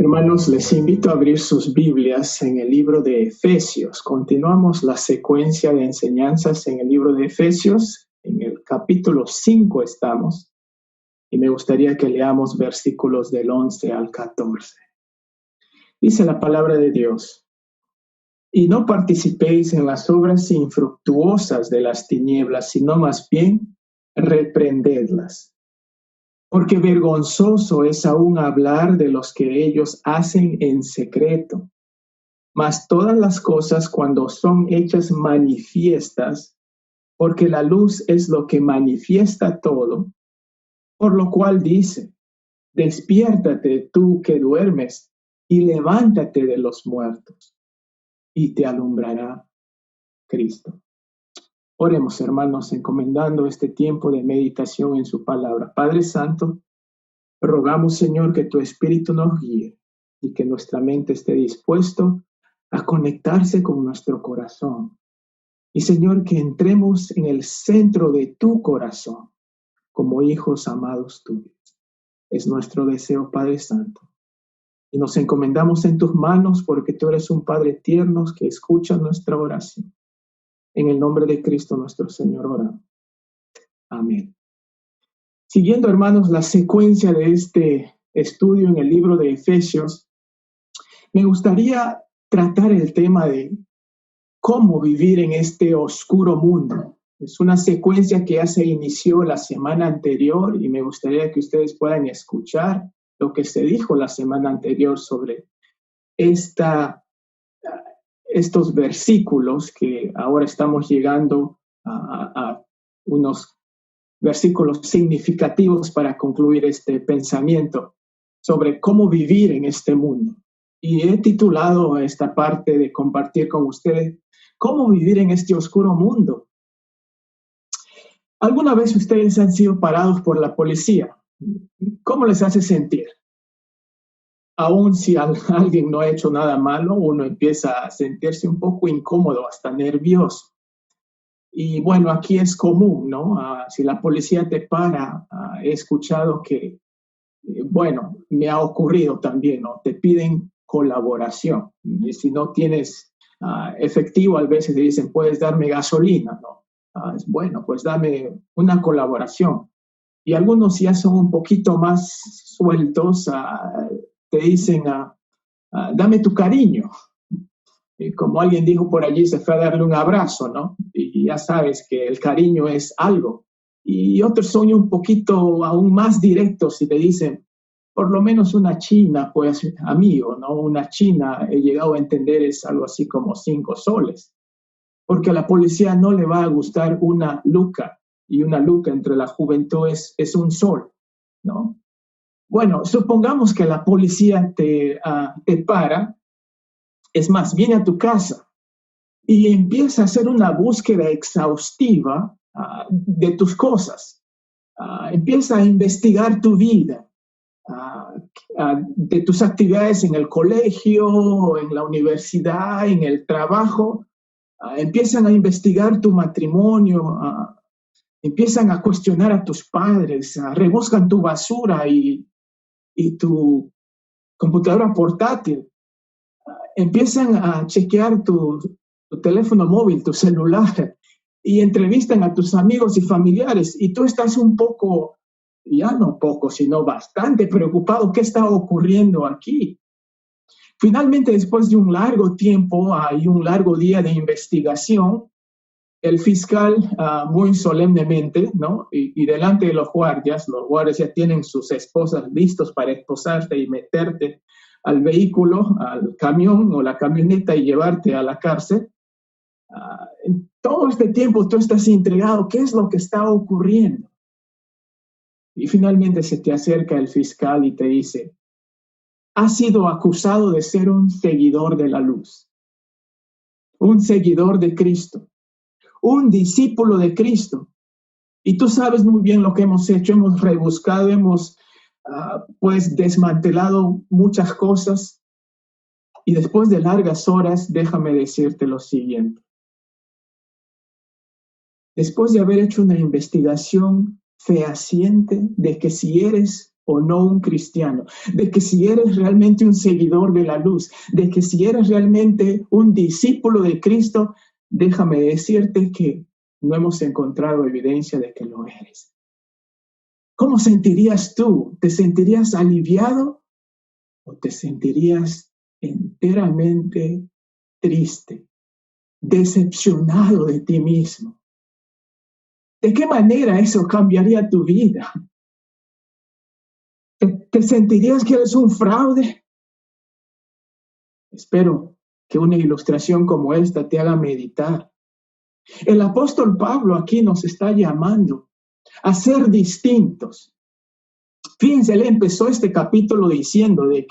Hermanos, les invito a abrir sus Biblias en el libro de Efesios. Continuamos la secuencia de enseñanzas en el libro de Efesios. En el capítulo 5 estamos y me gustaría que leamos versículos del 11 al 14. Dice la palabra de Dios: y no participéis en las obras infructuosas de las tinieblas, sino más bien reprendedlas. Porque vergonzoso es aún hablar de los que ellos hacen en secreto. Mas todas las cosas, cuando son hechas manifiestas, porque la luz es lo que manifiesta todo, por lo cual dice: despiértate tú que duermes, y levántate de los muertos, y te alumbrará Cristo. Oremos, hermanos, encomendando este tiempo de meditación en su palabra. Padre Santo, rogamos, Señor, que tu Espíritu nos guíe y que nuestra mente esté dispuesto a conectarse con nuestro corazón. Y, Señor, que entremos en el centro de tu corazón como hijos amados tuyos. Es nuestro deseo, Padre Santo. Y nos encomendamos en tus manos porque tú eres un Padre tierno que escucha nuestra oración. En el nombre de Cristo nuestro Señor oramos. Amén. Siguiendo, hermanos, la secuencia de este estudio en el libro de Efesios, me gustaría tratar el tema de cómo vivir en este oscuro mundo. Es una secuencia que ya se inició la semana anterior y me gustaría que ustedes puedan escuchar lo que se dijo la semana anterior sobre estos versículos que ahora estamos llegando a unos versículos significativos para concluir este pensamiento sobre cómo vivir en este mundo. Y he titulado esta parte de compartir con ustedes: ¿cómo vivir en este oscuro mundo? ¿Alguna vez ustedes han sido parados por la policía? ¿Cómo les hace sentir? Aún si alguien no ha hecho nada malo, uno empieza a sentirse un poco incómodo, hasta nervioso. Y bueno, aquí es común, ¿no? Si la policía te para, he escuchado que, bueno, me ha ocurrido también, ¿no? Te piden colaboración. Y si no tienes efectivo, a veces te dicen: puedes darme gasolina, ¿no? Bueno, pues dame una colaboración. Y algunos ya son un poquito más sueltos, te dicen: dame tu cariño. Y como alguien dijo por allí, se fue a darle un abrazo, ¿no? Y ya sabes que el cariño es algo. Y otros son un poquito aún más directos y te dicen: por lo menos una china, pues, amigo, ¿no? Una china, he llegado a entender, es algo así como 5 soles. Porque a la policía no le va a gustar una luca, y una luca entre la juventud es un sol, ¿no? Bueno, supongamos que la policía te para. Es más, viene a tu casa y empieza a hacer una búsqueda exhaustiva de tus cosas. Empieza a investigar tu vida, de tus actividades en el colegio, en la universidad, en el trabajo. Empiezan a investigar tu matrimonio, empiezan a cuestionar a tus padres, rebuscan tu basura y tu computadora portátil. Empiezan a chequear tu teléfono móvil, tu celular, y entrevistan a tus amigos y familiares, y tú estás un poco, ya no poco, sino bastante preocupado. ¿Qué está ocurriendo aquí? Finalmente, después de un largo tiempo y un largo día de investigación, el fiscal, muy solemnemente, ¿no? Y delante de los guardias ya tienen sus esposas listos para esposarte y meterte al vehículo, al camión o la camioneta y llevarte a la cárcel. En todo este tiempo tú estás intrigado. ¿Qué es lo que está ocurriendo? Y finalmente se te acerca el fiscal y te dice: has sido acusado de ser un seguidor de la luz, un seguidor de Cristo, un discípulo de Cristo. Y tú sabes muy bien lo que hemos hecho. Hemos rebuscado, hemos pues desmantelado muchas cosas. Y después de largas horas, déjame decirte lo siguiente. Después de haber hecho una investigación fehaciente de que si eres o no un cristiano, de que si eres realmente un seguidor de la luz, de que si eres realmente un discípulo de Cristo, déjame decirte que no hemos encontrado evidencia de que lo eres. ¿Cómo sentirías tú? ¿Te sentirías aliviado o te sentirías enteramente triste, decepcionado de ti mismo? ¿De qué manera eso cambiaría tu vida? ¿Te sentirías que eres un fraude? Espero que una ilustración como esta te haga meditar. El apóstol Pablo aquí nos está llamando a ser distintos. Fíjense, él empezó este capítulo diciendo de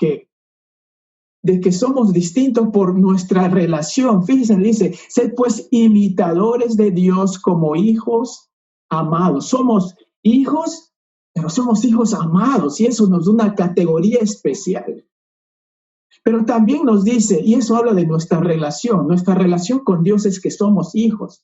que somos distintos por nuestra relación. Fíjense, dice, sed pues imitadores de Dios como hijos amados. Somos hijos, pero somos hijos amados y eso nos da una categoría especial. Pero también nos dice, y eso habla de nuestra relación con Dios es que somos hijos.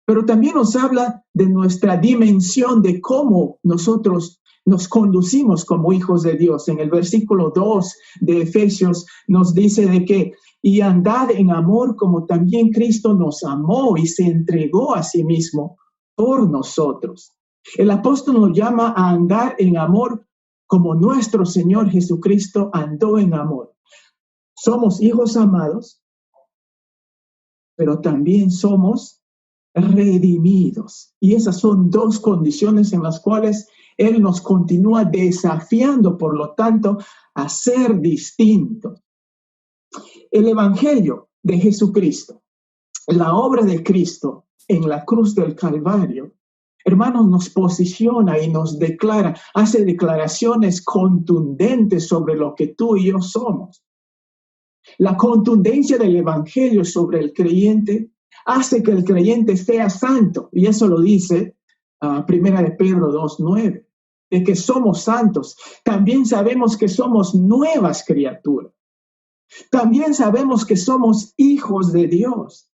Pero también nos habla de nuestra dimensión, de cómo nosotros nos conducimos como hijos de Dios. En el versículo 2 de Efesios nos dice de que, y andad en amor como también Cristo nos amó y se entregó a sí mismo por nosotros. El apóstol nos llama a andar en amor como nuestro Señor Jesucristo andó en amor. Somos hijos amados, pero también somos redimidos. Y esas son dos condiciones en las cuales Él nos continúa desafiando, por lo tanto, a ser distintos. El Evangelio de Jesucristo, la obra de Cristo en la cruz del Calvario, hermanos, nos posiciona y nos declara, hace declaraciones contundentes sobre lo que tú y yo somos. La contundencia del Evangelio sobre el creyente hace que el creyente sea santo, y eso lo dice Primera de Pedro 2:9, de que somos santos. También sabemos que somos nuevas criaturas. También sabemos que somos hijos de Dios.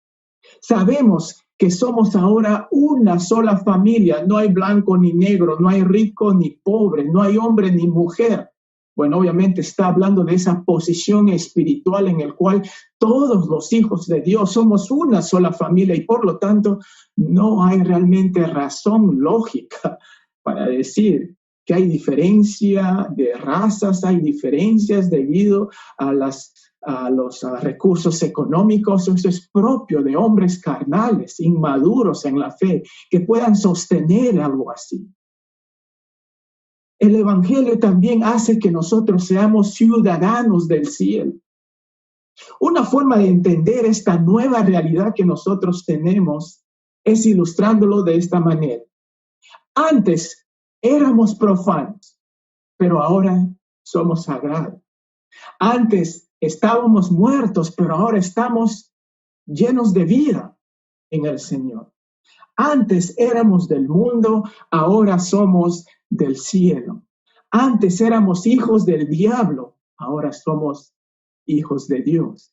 Sabemos que somos ahora una sola familia. No hay blanco ni negro, no hay rico ni pobre, no hay hombre ni mujer. Bueno, obviamente está hablando de esa posición espiritual en el cual todos los hijos de Dios somos una sola familia y por lo tanto no hay realmente razón lógica para decir que hay diferencia de razas, hay diferencias debido a los recursos económicos. Eso es propio de hombres carnales, inmaduros en la fe, que puedan sostener algo así. El Evangelio también hace que nosotros seamos ciudadanos del cielo. Una forma de entender esta nueva realidad que nosotros tenemos es ilustrándolo de esta manera. Antes éramos profanos, pero ahora somos sagrados. Antes estábamos muertos, pero ahora estamos llenos de vida en el Señor. Antes éramos del mundo, ahora somos del cielo. Antes éramos hijos del diablo, ahora somos hijos de Dios.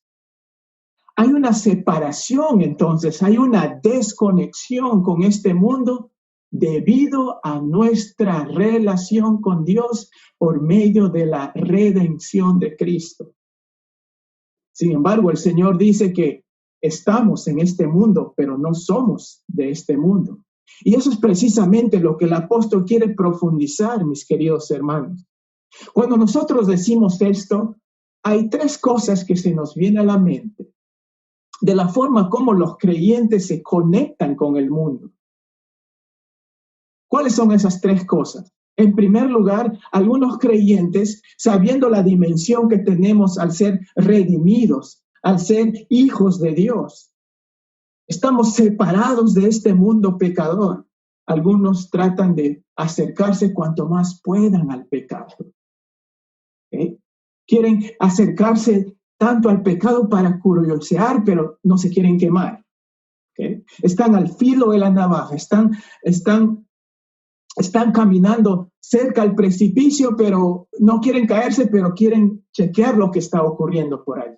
Hay una separación entonces, hay una desconexión con este mundo debido a nuestra relación con Dios por medio de la redención de Cristo. Sin embargo, el Señor dice que estamos en este mundo, pero no somos de este mundo. Y eso es precisamente lo que el apóstol quiere profundizar, mis queridos hermanos. Cuando nosotros decimos esto, hay tres cosas que se nos vienen a la mente de la forma como los creyentes se conectan con el mundo. ¿Cuáles son esas tres cosas? En primer lugar, algunos creyentes, sabiendo la dimensión que tenemos al ser redimidos, al ser hijos de Dios, estamos separados de este mundo pecador. Algunos tratan de acercarse cuanto más puedan al pecado. Quieren acercarse tanto al pecado para curiosear, pero no se quieren quemar. Están al filo de la navaja, están caminando cerca al precipicio, pero no quieren caerse, pero quieren chequear lo que está ocurriendo por ahí.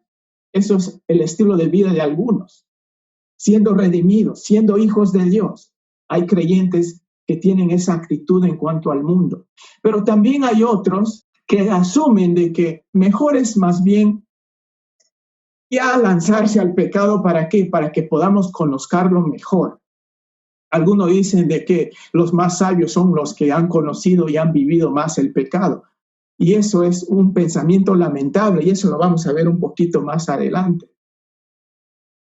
Eso es el estilo de vida de algunos. Siendo redimidos, siendo hijos de Dios, hay creyentes que tienen esa actitud en cuanto al mundo. Pero también hay otros que asumen de que mejor es más bien ya lanzarse al pecado. ¿Para qué? Para que podamos conocerlo mejor. Algunos dicen de que los más sabios son los que han conocido y han vivido más el pecado. Y eso es un pensamiento lamentable, y eso lo vamos a ver un poquito más adelante.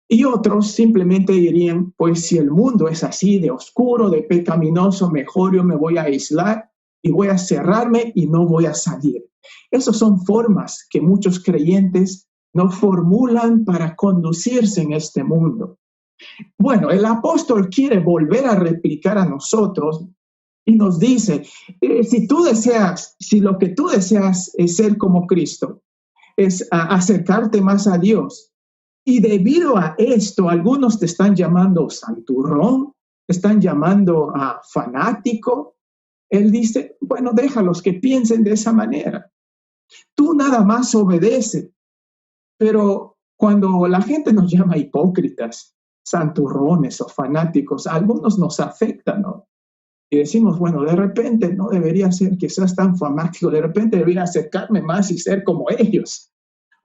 Y otros simplemente dirían, pues si el mundo es así de oscuro, de pecaminoso, mejor yo me voy a aislar y voy a cerrarme y no voy a salir. Esas son formas que muchos creyentes no formulan para conducirse en este mundo. Bueno, el apóstol quiere volver a replicar a nosotros y nos dice, si lo que tú deseas es ser como Cristo, es acercarte más a Dios, y debido a esto, algunos te están llamando santurrón, te están llamando fanático. Él dice, bueno, déjalos que piensen de esa manera. Tú nada más obedece. Pero cuando la gente nos llama hipócritas, santurrones o fanáticos, a algunos nos afecta, ¿no? Y decimos, bueno, de repente no debería ser que seas tan fanático, de repente debería acercarme más y ser como ellos.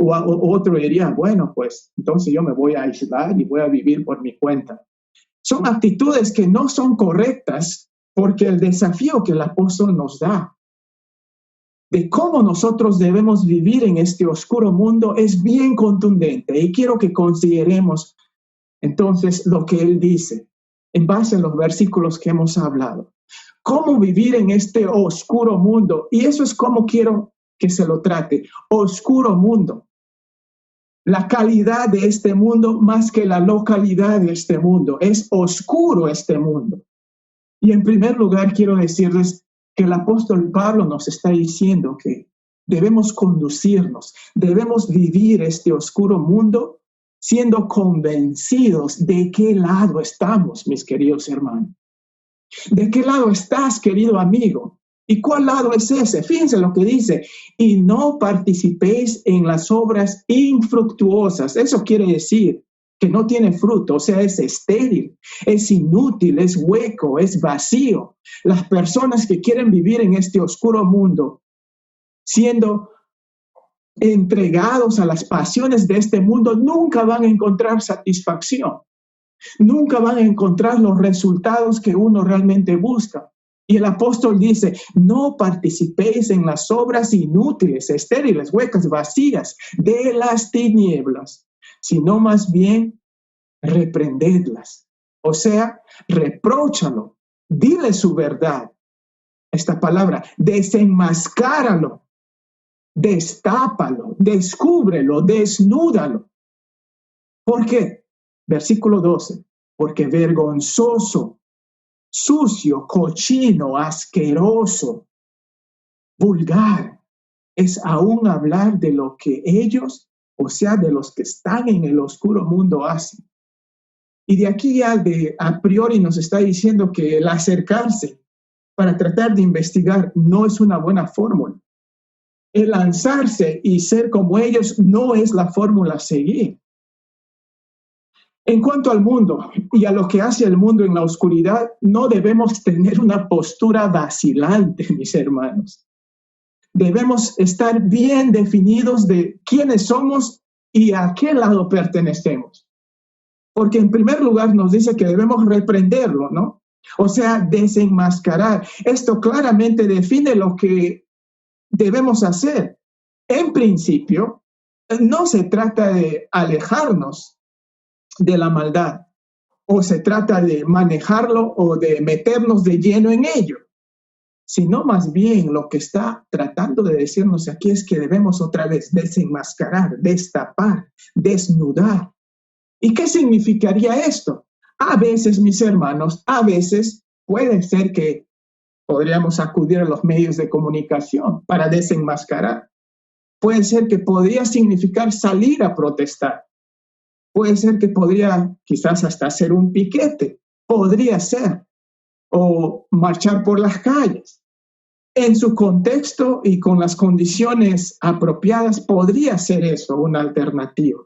O otro diría, bueno, pues entonces yo me voy a aislar y voy a vivir por mi cuenta. Son actitudes que no son correctas, porque el desafío que el apóstol nos da de cómo nosotros debemos vivir en este oscuro mundo es bien contundente. Y quiero que consideremos entonces lo que él dice en base a los versículos que hemos hablado. Cómo vivir en este oscuro mundo. Y eso es como quiero que se lo trate. Oscuro mundo. La calidad de este mundo más que la localidad de este mundo. Es oscuro este mundo. Y en primer lugar quiero decirles que el apóstol Pablo nos está diciendo que debemos conducirnos, debemos vivir este oscuro mundo siendo convencidos de qué lado estamos, mis queridos hermanos. ¿De qué lado estás, querido amigo? ¿Y cuál lado es ese? Fíjense lo que dice, y no participéis en las obras infructuosas. Eso quiere decir que no tiene fruto, o sea, es estéril, es inútil, es hueco, es vacío. Las personas que quieren vivir en este oscuro mundo, siendo entregados a las pasiones de este mundo, nunca van a encontrar satisfacción, nunca van a encontrar los resultados que uno realmente busca. Y el apóstol dice, no participéis en las obras inútiles, estériles, huecas, vacías de las tinieblas, sino más bien reprendedlas. O sea, repróchalo, dile su verdad. Esta palabra, desenmascáralo, destápalo, descúbrelo, desnúdalo. ¿Por qué? Versículo 12, porque vergonzoso, sucio, cochino, asqueroso, vulgar, es aún hablar de lo que ellos, o sea, de los que están en el oscuro mundo hacen. Y de aquí ya a priori nos está diciendo que el acercarse para tratar de investigar no es una buena fórmula. El lanzarse y ser como ellos no es la fórmula a seguir. En cuanto al mundo y a lo que hace el mundo en la oscuridad, no debemos tener una postura vacilante, mis hermanos. Debemos estar bien definidos de quiénes somos y a qué lado pertenecemos. Porque en primer lugar nos dice que debemos reprenderlo, ¿no? O sea, desenmascarar. Esto claramente define lo que debemos hacer. En principio, no se trata de alejarnos de la maldad, o se trata de manejarlo o de meternos de lleno en ello, sino más bien lo que está tratando de decirnos aquí es que debemos otra vez desenmascarar, destapar, desnudar. ¿Y qué significaría esto? A veces, mis hermanos, a veces puede ser que podríamos acudir a los medios de comunicación para desenmascarar. Puede ser que podría significar salir a protestar. Puede ser que podría quizás hasta hacer un piquete. Podría ser. O marchar por las calles. En su contexto y con las condiciones apropiadas, podría ser eso una alternativa.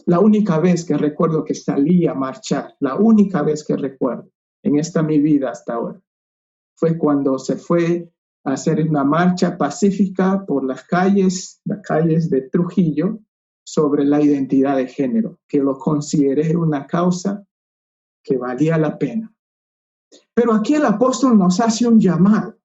La única vez que recuerdo que salí a marchar, la única vez que recuerdo, en esta mi vida hasta ahora. Fue cuando se fue a hacer una marcha pacífica por las calles de Trujillo sobre la identidad de género, que lo consideré una causa que valía la pena. Pero aquí el apóstol nos hace un llamado.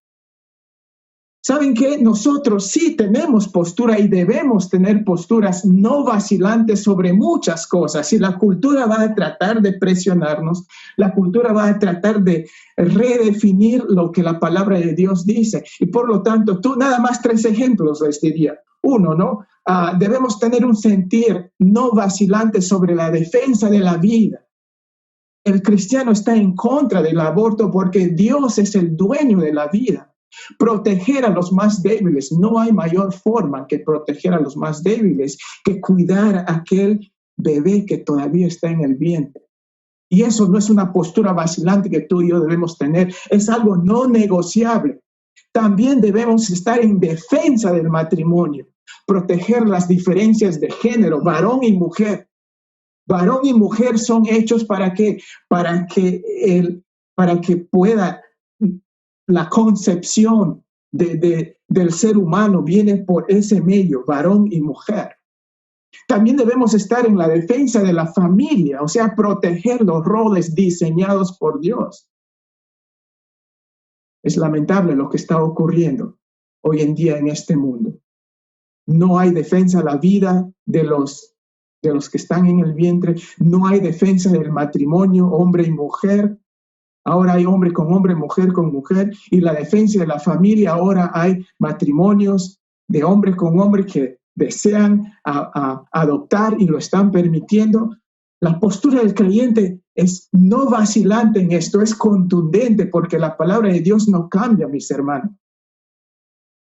¿Saben qué? Nosotros sí tenemos postura y debemos tener posturas no vacilantes sobre muchas cosas. Y la cultura va a tratar de presionarnos, la cultura va a tratar de redefinir lo que la palabra de Dios dice. Y por lo tanto, tú nada más 3 ejemplos de este día. Uno, ¿no? Debemos tener un sentir no vacilante sobre la defensa de la vida. El cristiano está en contra del aborto porque Dios es el dueño de la vida. Proteger a los más débiles. No hay mayor forma que proteger a los más débiles que cuidar a aquel bebé que todavía está en el vientre. Y eso no es una postura vacilante que tú y yo debemos tener. Es algo no negociable. También debemos estar en defensa del matrimonio. Proteger las diferencias de género, varón y mujer. Varón y mujer son hechos para que pueda la concepción del ser humano viene por ese medio, varón y mujer. También debemos estar en la defensa de la familia, o sea, proteger los roles diseñados por Dios. Es lamentable lo que está ocurriendo hoy en día en este mundo. No hay defensa de la vida de los que están en el vientre, no hay defensa del matrimonio, hombre y mujer. Ahora hay hombre con hombre, mujer con mujer, y la defensa de la familia. Ahora hay matrimonios de hombre con hombre que desean adoptar y lo están permitiendo. La postura del creyente es no vacilante en esto, es contundente porque la palabra de Dios no cambia, mis hermanos.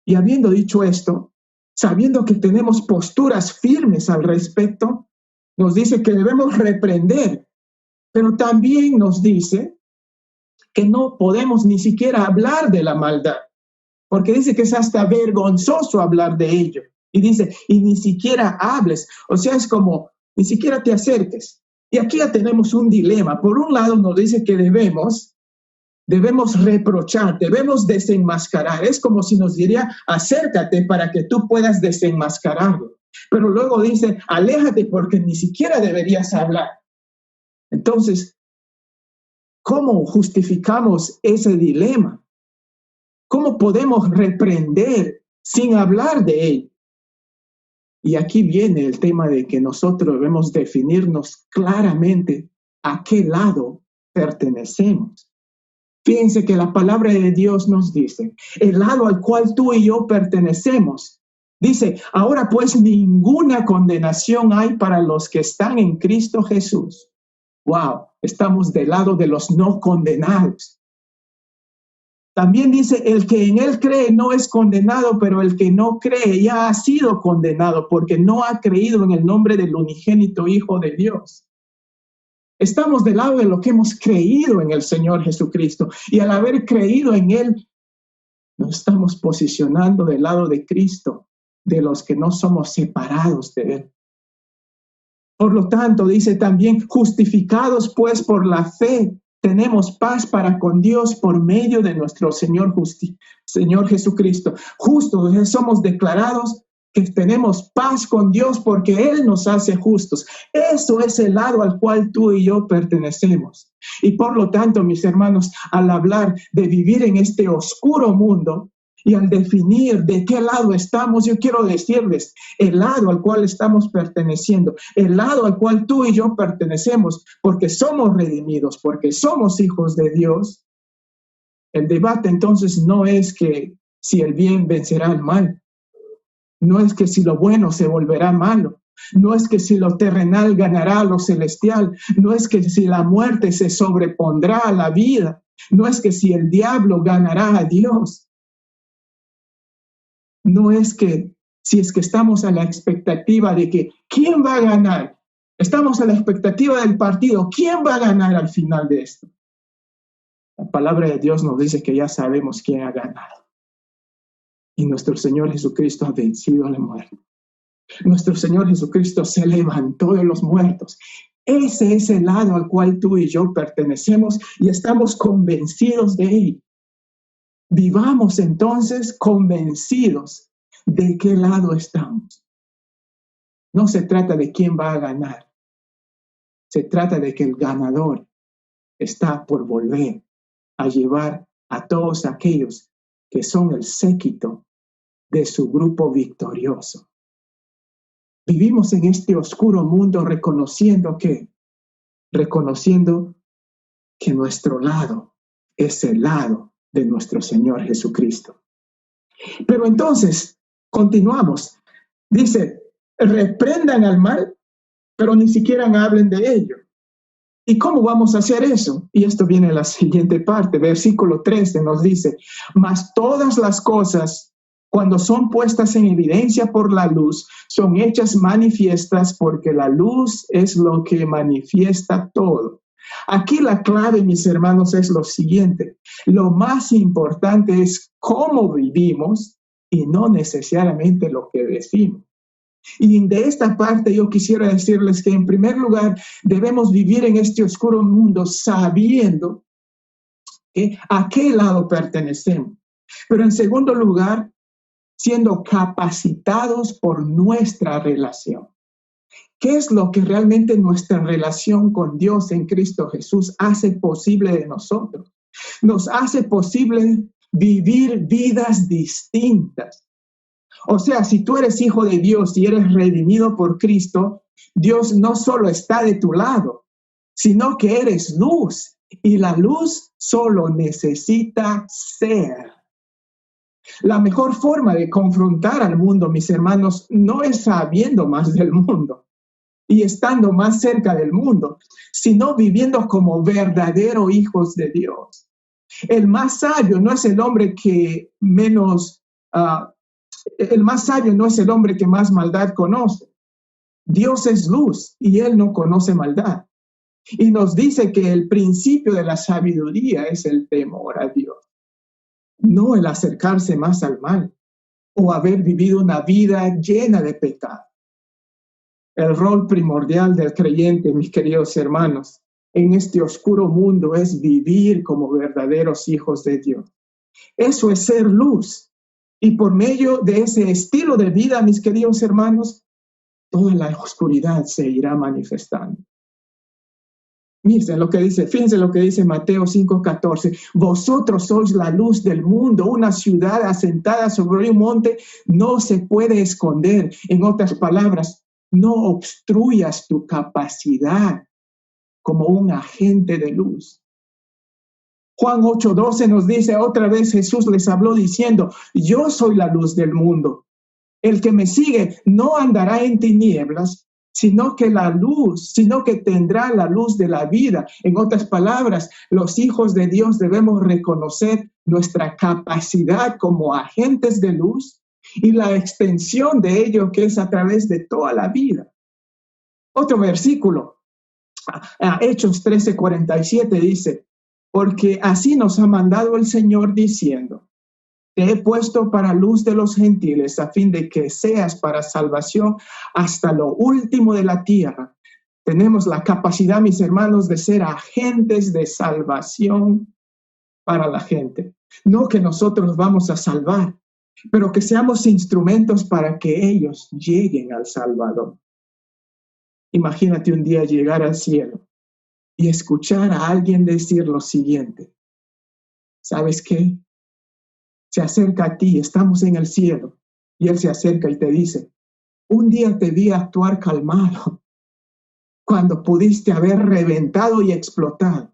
Y habiendo dicho esto, sabiendo que tenemos posturas firmes al respecto, nos dice que debemos reprender, pero también nos dice que no podemos ni siquiera hablar de la maldad, porque dice que es hasta vergonzoso hablar de ello. Y dice, y ni siquiera hables, o sea, es como, ni siquiera te acerques. Y aquí ya tenemos un dilema. Por un lado nos dice que debemos reprochar, debemos desenmascarar. Es como si nos diría, acércate para que tú puedas desenmascararlo. Pero luego dice, aléjate porque ni siquiera deberías hablar. Entonces, ¿cómo justificamos ese dilema? ¿Cómo podemos reprender sin hablar de él? Y aquí viene el tema de que nosotros debemos definirnos claramente a qué lado pertenecemos. Fíjense que la palabra de Dios nos dice, el lado al cual tú y yo pertenecemos. Dice, ahora pues ninguna condenación hay para los que están en Cristo Jesús. Wow, estamos del lado de los no condenados. También dice, el que en él cree no es condenado, pero el que no cree ya ha sido condenado porque no ha creído en el nombre del unigénito Hijo de Dios. Estamos del lado de lo que hemos creído en el Señor Jesucristo y al haber creído en él, nos estamos posicionando del lado de Cristo, de los que no somos separados de él. Por lo tanto, dice también, justificados pues por la fe, tenemos paz para con Dios por medio de nuestro Señor Jesucristo. Justos, somos declarados que tenemos paz con Dios porque Él nos hace justos. Eso es el lado al cual tú y yo pertenecemos. Y por lo tanto, mis hermanos, al hablar de vivir en este oscuro mundo, y al definir de qué lado estamos, yo quiero decirles, el lado al cual estamos perteneciendo, el lado al cual tú y yo pertenecemos, porque somos redimidos, porque somos hijos de Dios. El debate entonces no es que si el bien vencerá al mal, no es que si lo bueno se volverá malo, no es que si lo terrenal ganará a lo celestial, no es que si la muerte se sobrepondrá a la vida, no es que si el diablo ganará a Dios. No es que si es que estamos a la expectativa de que ¿quién va a ganar? Estamos a la expectativa del partido. ¿Quién va a ganar al final de esto? La palabra de Dios nos dice que ya sabemos quién ha ganado. Y nuestro Señor Jesucristo ha vencido a la muerte. Nuestro Señor Jesucristo se levantó de los muertos. Ese es el lado al cual tú y yo pertenecemos y estamos convencidos de ello. Vivamos entonces convencidos de qué lado estamos. No se trata de quién va a ganar. Se trata de que el ganador está por volver a llevar a todos aquellos que son el séquito de su grupo victorioso. Vivimos en este oscuro mundo reconociendo que nuestro lado es el lado de nuestro Señor Jesucristo. Pero entonces, continuamos. Dice, reprendan al mal, pero ni siquiera hablen de ello. ¿Y cómo vamos a hacer eso? Y esto viene en la siguiente parte, versículo 13 nos dice, mas todas las cosas, cuando son puestas en evidencia por la luz, son hechas manifiestas porque la luz es lo que manifiesta todo. Aquí la clave, mis hermanos, es lo siguiente. Lo más importante es cómo vivimos y no necesariamente lo que decimos. Y de esta parte yo quisiera decirles que en primer lugar debemos vivir en este oscuro mundo sabiendo a qué lado pertenecemos. Pero en segundo lugar, siendo capacitados por nuestra relación. ¿Qué es lo que realmente nuestra relación con Dios en Cristo Jesús hace posible de nosotros? Nos hace posible vivir vidas distintas. O sea, si tú eres hijo de Dios y eres redimido por Cristo, Dios no solo está de tu lado, sino que eres luz. Y la luz solo necesita ser. La mejor forma de confrontar al mundo, mis hermanos, no es sabiendo más del mundo y estando más cerca del mundo, sino viviendo como verdaderos hijos de Dios. El más sabio no es el hombre que menos... el más sabio no es el hombre que más maldad conoce. Dios es luz y Él no conoce maldad. Y nos dice que el principio de la sabiduría es el temor a Dios, no el acercarse más al mal o haber vivido una vida llena de pecado. El rol primordial del creyente, mis queridos hermanos, en este oscuro mundo es vivir como verdaderos hijos de Dios. Eso es ser luz. Y por medio de ese estilo de vida, mis queridos hermanos, toda la oscuridad se irá manifestando. Fíjense lo que dice Mateo 5:14. Vosotros sois la luz del mundo. Una ciudad asentada sobre un monte no se puede esconder. En otras palabras, no obstruyas tu capacidad como un agente de luz. Juan 8:12 nos dice, otra vez Jesús les habló diciendo, yo soy la luz del mundo. El que me sigue no andará en tinieblas, sino que tendrá la luz de la vida. En otras palabras, los hijos de Dios debemos reconocer nuestra capacidad como agentes de luz y la extensión de ello que es a través de toda la vida. Otro versículo, Hechos 13:47 dice, porque así nos ha mandado el Señor diciendo, te he puesto para luz de los gentiles a fin de que seas para salvación hasta lo último de la tierra. Tenemos la capacidad, mis hermanos, de ser agentes de salvación para la gente. No que nosotros vamos a salvar, pero que seamos instrumentos para que ellos lleguen al Salvador. Imagínate un día llegar al cielo y escuchar a alguien decir lo siguiente. ¿Sabes qué? Se acerca a ti, estamos en el cielo, y Él se acerca y te dice, un día te vi actuar calmado, cuando pudiste haber reventado y explotado,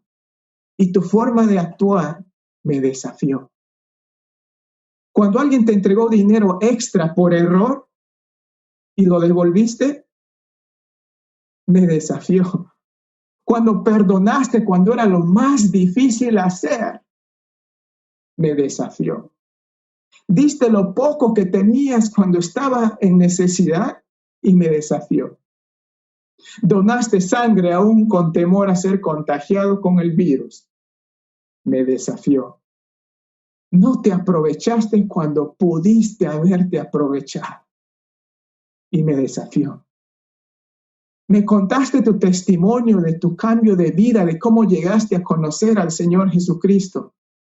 y tu forma de actuar me desafió. Cuando alguien te entregó dinero extra por error y lo devolviste, me desafió. Cuando perdonaste cuando era lo más difícil hacer, me desafió. Diste lo poco que tenías cuando estaba en necesidad y me desafió. Donaste sangre aún con temor a ser contagiado con el virus. Me desafió. No te aprovechaste cuando pudiste haberte aprovechado y me desafió. Me contaste tu testimonio de tu cambio de vida, de cómo llegaste a conocer al Señor Jesucristo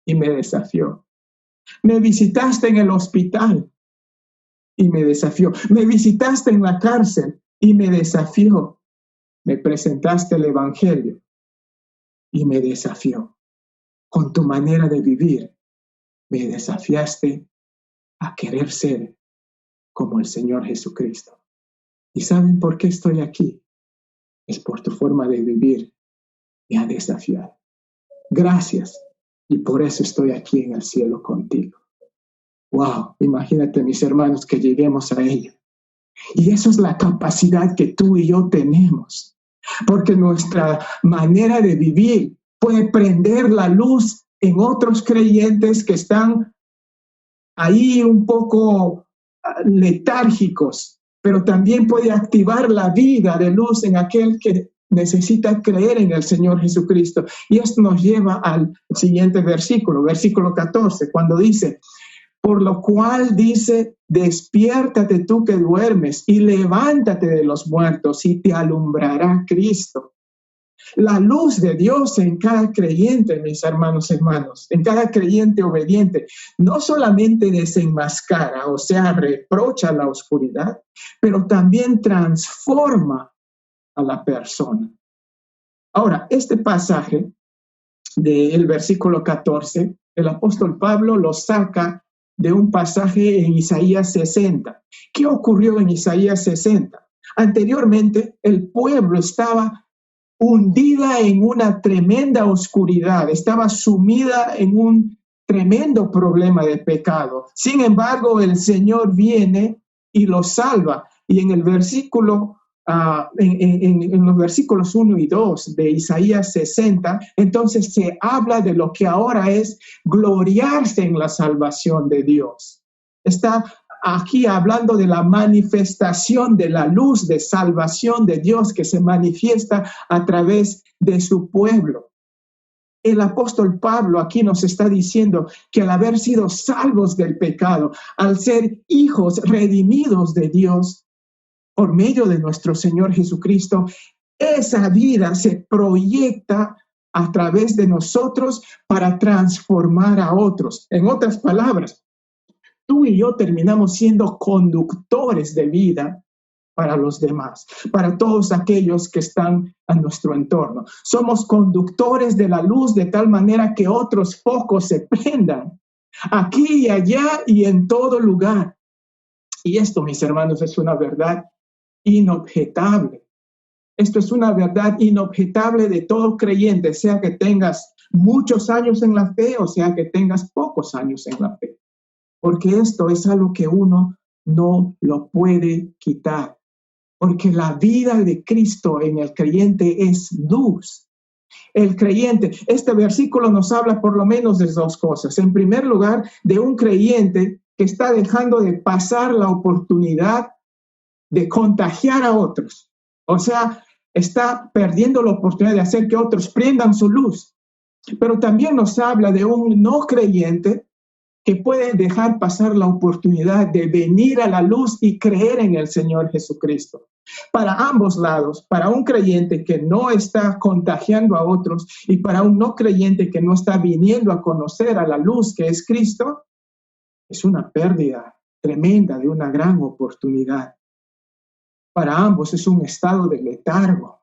y me desafió. Me visitaste en el hospital y me desafió. Me visitaste en la cárcel y me desafió. Me presentaste el Evangelio y me desafió. Con tu manera de vivir, me desafiaste a querer ser como el Señor Jesucristo. ¿Y saben por qué estoy aquí? Es por tu forma de vivir. Me ha desafiado. Gracias. Y por eso estoy aquí en el cielo contigo. Wow, imagínate, mis hermanos, que lleguemos a ello. Y eso es la capacidad que tú y yo tenemos. Porque nuestra manera de vivir puede prender la luz en otros creyentes que están ahí un poco letárgicos, pero también puede activar la vida de luz en aquel que necesita creer en el Señor Jesucristo. Y esto nos lleva al siguiente versículo, versículo 14, cuando dice: por lo cual dice, despiértate tú que duermes y levántate de los muertos y te alumbrará Cristo. La luz de Dios en cada creyente, mis hermanos, en cada creyente obediente, no solamente desenmascara, o sea, reprocha la oscuridad, pero también transforma a la persona. Ahora, este pasaje del versículo 14, el apóstol Pablo lo saca de un pasaje en Isaías 60. ¿Qué ocurrió en Isaías 60? Anteriormente, el pueblo estaba hundida en una tremenda oscuridad, estaba sumida en un tremendo problema de pecado. Sin embargo, el Señor viene y los salva. Y en el versículo, en los versículos 1 y 2 de Isaías 60, entonces se habla de lo que ahora es gloriarse en la salvación de Dios. Está aquí hablando de la manifestación de la luz de salvación de Dios que se manifiesta a través de su pueblo. El apóstol Pablo aquí nos está diciendo que al haber sido salvos del pecado, al ser hijos redimidos de Dios por medio de nuestro Señor Jesucristo, esa vida se proyecta a través de nosotros para transformar a otros. En otras palabras, tú y yo terminamos siendo conductores de vida para los demás, para todos aquellos que están a nuestro entorno. Somos conductores de la luz de tal manera que otros focos se prendan aquí y allá y en todo lugar. Y esto, mis hermanos, es una verdad inobjetable. Esto es una verdad inobjetable de todo creyente, sea que tengas muchos años en la fe o sea que tengas pocos años en la fe. Porque esto es algo que uno no lo puede quitar. Porque la vida de Cristo en el creyente es luz. El creyente, este versículo nos habla por lo menos de dos cosas. En primer lugar, de un creyente que está dejando de pasar la oportunidad de contagiar a otros. O sea, está perdiendo la oportunidad de hacer que otros prendan su luz. Pero también nos habla de un no creyente que puede dejar pasar la oportunidad de venir a la luz y creer en el Señor Jesucristo. Para ambos lados, para un creyente que no está contagiando a otros y para un no creyente que no está viniendo a conocer a la luz que es Cristo, es una pérdida tremenda de una gran oportunidad. Para ambos es un estado de letargo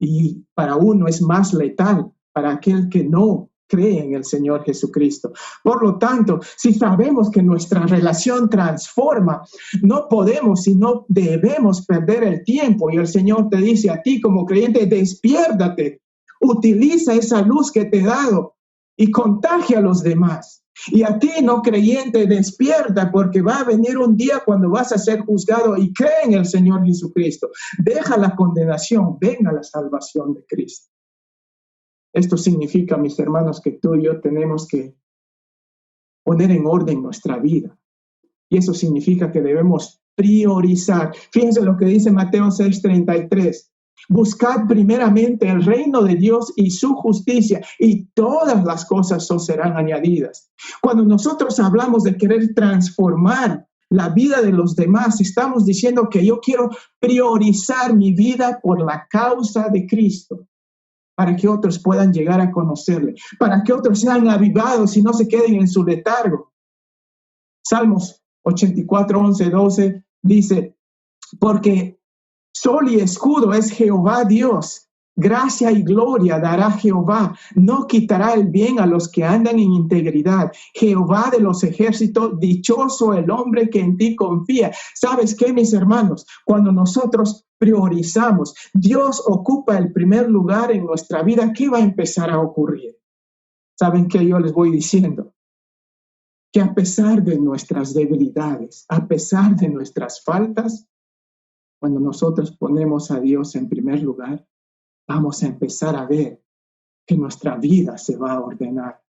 y para uno es más letal para aquel que no cree en el Señor Jesucristo. Por lo tanto, si sabemos que nuestra relación transforma, no podemos sino debemos perder el tiempo. Y el Señor te dice a ti como creyente, despiértate, utiliza esa luz que te he dado y contagia a los demás. Y a ti no creyente, despierta, porque va a venir un día cuando vas a ser juzgado y cree en el Señor Jesucristo. Deja la condenación, venga la salvación de Cristo. Esto significa, mis hermanos, que tú y yo tenemos que poner en orden nuestra vida. Y eso significa que debemos priorizar. Fíjense lo que dice Mateo 6:33. Buscad primeramente el reino de Dios y su justicia, y todas las cosas os serán añadidas. Cuando nosotros hablamos de querer transformar la vida de los demás. Estamos diciendo que yo quiero priorizar mi vida por la causa de Cristo, para que otros puedan llegar a conocerle, para que otros sean avivados y no se queden en su letargo. Salmos 84, 11, 12 dice, porque sol y escudo es Jehová Dios. Gracia y gloria dará Jehová. No quitará el bien a los que andan en integridad. Jehová de los ejércitos, dichoso el hombre que en ti confía. ¿Sabes qué, mis hermanos? Cuando nosotros priorizamos, Dios ocupa el primer lugar en nuestra vida, ¿qué va a empezar a ocurrir? ¿Saben qué yo les voy diciendo? Que a pesar de nuestras debilidades, a pesar de nuestras faltas, cuando nosotros ponemos a Dios en primer lugar, vamos a empezar a ver que nuestra vida se va a ordenar,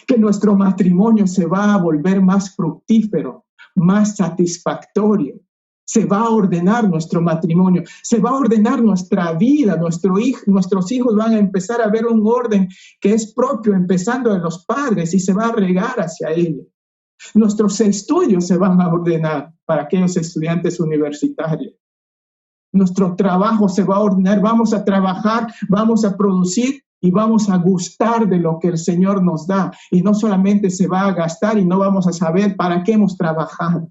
que nuestro matrimonio se va a volver más fructífero, más satisfactorio. Se va a ordenar nuestro matrimonio, se va a ordenar nuestra vida, nuestros hijos van a empezar a ver un orden que es propio, empezando de los padres, y se va a regar hacia ellos. Nuestros estudios se van a ordenar para aquellos estudiantes universitarios. Nuestro trabajo se va a ordenar, vamos a trabajar, vamos a producir y vamos a gustar de lo que el Señor nos da. Y no solamente se va a gastar y no vamos a saber para qué hemos trabajado.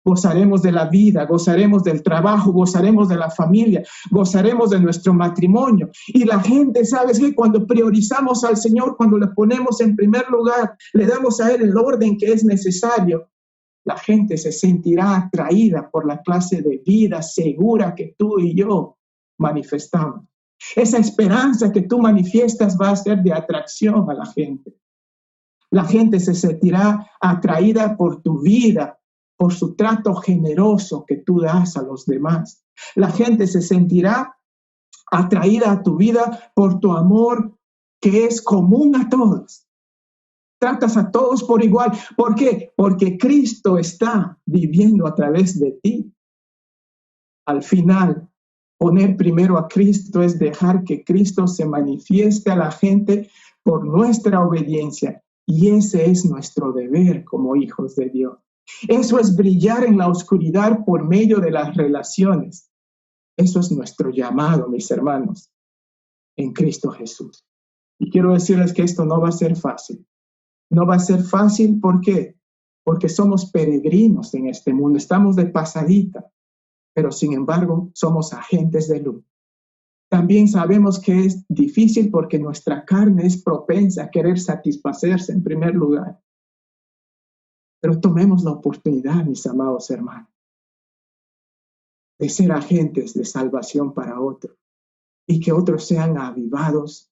Gozaremos de la vida, gozaremos del trabajo, gozaremos de la familia, gozaremos de nuestro matrimonio. Y la gente, ¿sabes qué? Cuando priorizamos al Señor, cuando le ponemos en primer lugar, le damos a Él el orden que es necesario, la gente se sentirá atraída por la clase de vida segura que tú y yo manifestamos. Esa esperanza que tú manifiestas va a ser de atracción a la gente. La gente se sentirá atraída por tu vida, por su trato generoso que tú das a los demás. La gente se sentirá atraída a tu vida por tu amor que es común a todos. Tratas a todos por igual. ¿Por qué? Porque Cristo está viviendo a través de ti. Al final, poner primero a Cristo es dejar que Cristo se manifieste a la gente por nuestra obediencia. Y ese es nuestro deber como hijos de Dios. Eso es brillar en la oscuridad por medio de las relaciones. Eso es nuestro llamado, mis hermanos, en Cristo Jesús. Y quiero decirles que esto no va a ser fácil. No va a ser fácil, ¿por qué? Porque somos peregrinos en este mundo, estamos de pasadita, pero sin embargo somos agentes de luz. También sabemos que es difícil porque nuestra carne es propensa a querer satisfacerse en primer lugar. Pero tomemos la oportunidad, mis amados hermanos, de ser agentes de salvación para otros y que otros sean avivados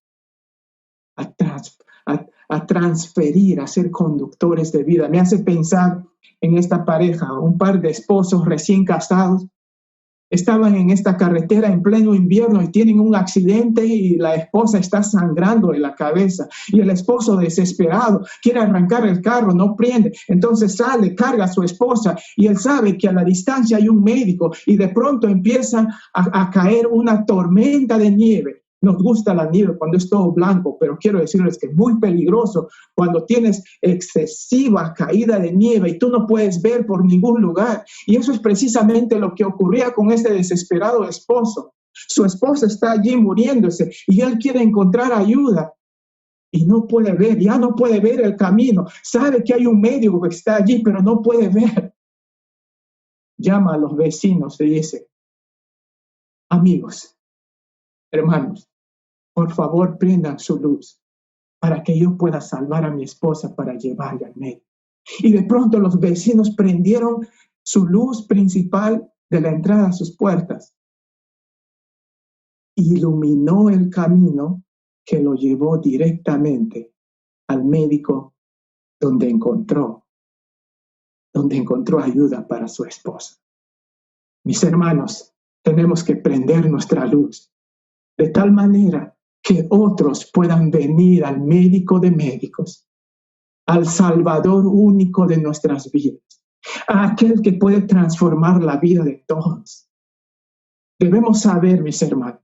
a transferir, a ser conductores de vida. Me hace pensar en esta pareja, un par de esposos recién casados. Estaban en esta carretera en pleno invierno y tienen un accidente y la esposa está sangrando en la cabeza y el esposo desesperado quiere arrancar el carro, no prende, entonces sale, carga a su esposa y él sabe que a la distancia hay un médico y de pronto empieza a caer una tormenta de nieve. Nos gusta la nieve cuando es todo blanco, pero quiero decirles que es muy peligroso cuando tienes excesiva caída de nieve y tú no puedes ver por ningún lugar. Y eso es precisamente lo que ocurría con este desesperado esposo. Su esposa está allí muriéndose y él quiere encontrar ayuda y no puede ver, ya no puede ver el camino. Sabe que hay un médico que está allí, pero no puede ver. Llama a los vecinos y dice, amigos, hermanos, por favor, prendan su luz para que yo pueda salvar a mi esposa para llevarla al médico. Y de pronto los vecinos prendieron su luz principal de la entrada a sus puertas. Iluminó el camino que lo llevó directamente al médico donde encontró ayuda para su esposa. Mis hermanos, tenemos que prender nuestra luz de tal manera que otros puedan venir al médico de médicos, al Salvador único de nuestras vidas, a aquel que puede transformar la vida de todos. Debemos saber, mis hermanos,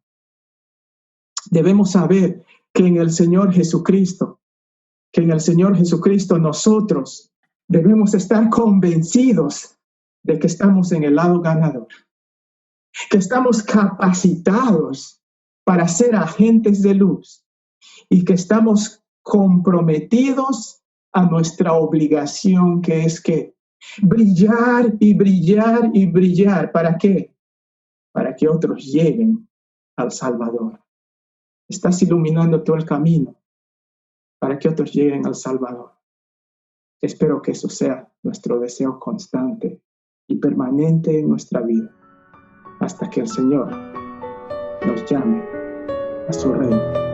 debemos saber que en el Señor Jesucristo nosotros debemos estar convencidos de que estamos en el lado ganador, que estamos capacitados para ser agentes de luz y que estamos comprometidos a nuestra obligación, que es que brillar y brillar y brillar. ¿Para qué? Para que otros lleguen al Salvador. Estás iluminando todo el camino para que otros lleguen al Salvador. Espero que eso sea nuestro deseo constante y permanente en nuestra vida, hasta que el Señor nos llame a su reino.